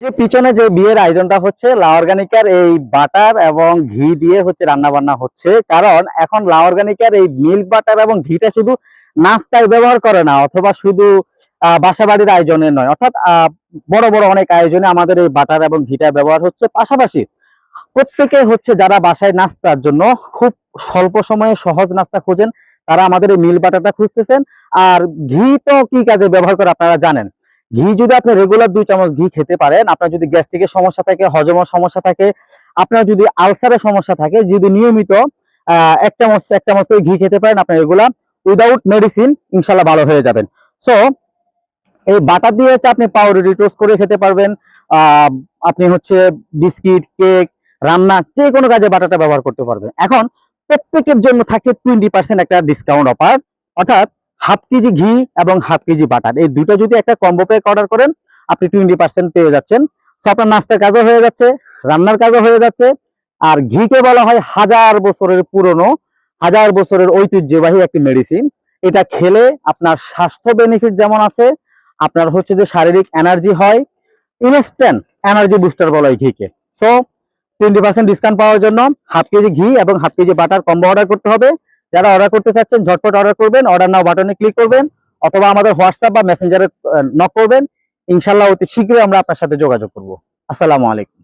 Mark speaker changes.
Speaker 1: যে পিছনে যে বিয়ের আয়োজনটা হচ্ছে লা অর্গানিকার এই বাটার এবং ঘি দিয়ে হচ্ছে রান্না বান্না হচ্ছে। কারণ এখন লা অর্গানিকার এই মিল্ক বাটার এবং ঘিটা শুধু নাস্তায় ব্যবহার করে না, অথবা শুধু বাসা বাড়ির আয়োজনে নয়, অর্থাৎ বড় বড় অনেক আয়োজনে আমাদের এই বাটার এবং ঘিটা ব্যবহার হচ্ছে। পাশাপাশি প্রত্যেকে হচ্ছে যারা বাসায় নাস্তার জন্য খুব স্বল্প সময়ে সহজ নাস্তা খোঁজেন, তারা আমাদের এই মিল্ক বাটারটা খুঁজতেছেন। আর ঘি তো কি কাজে ব্যবহার করে আপনারা জানেন। ঘি যদি আপনি রেগুলার 2 চামচ ঘি খেতে পারেন, আপনার যদি গ্যাস্ট্রিকের সমস্যা থাকে, হজমের সমস্যা থাকে, আপনার যদি আলসারের সমস্যা থাকে, যদি নিয়মিত 1 চামচ করে ঘি খেতে পারেন, আপনার এগুলা উইদাউট মেডিসিন ইনশাল্লাহ ভালো হয়ে যাবেন। সো এই বাটার দিয়ে হচ্ছে আপনি পাউরুটি টোস্ট করে খেতে পারবেন। আপনি হচ্ছে বিস্কিট, কেক, রান্না যে কোনো কাজে বাটারটা ব্যবহার করতে পারবেন। এখন প্রত্যেকের জন্য থাকছে 20% একটা ডিসকাউন্ট অফার, অর্থাৎ হাফ কেজি ঘি এবং হাফ কেজি বাটার, এই দুটো যদি একটা কম্বো প্যাক অর্ডার করেন, আপনি 20% পেয়ে যাচ্ছেন। সো আপনার নাস্তার কাজও হয়ে যাচ্ছে, রান্নার কাজও হয়ে যাচ্ছে। আর ঘিকে বলা হয় হাজার বছরের পুরনো, হাজার বছরের ঐতিহ্যবাহী একটি মেডিসিন। এটা খেলে আপনার স্বাস্থ্য বেনিফিট যেমন আছে, আপনার হচ্ছে যে শারীরিক এনার্জি হয়, ইনস্ট্যান্ট এনার্জি বুস্টার বলা হয় ঘিকে। সো 20% ডিসকাউন্ট পাওয়ার জন্য হাফ কেজি ঘি এবং half KG butter combo order করতে হবে। যারা অর্ডার করতে চাচ্ছেন ঝটপট অর্ডার করবেন, অর্ডার নাও বাটনে ক্লিক করবেন, অথবা আমাদের হোয়াটসঅ্যাপ বা মেসেঞ্জারে নক করবেন। ইনশাল্লাহ অতি শীঘ্রই আমরা আপনার সাথে যোগাযোগ করব। আসসালামু আলাইকুম।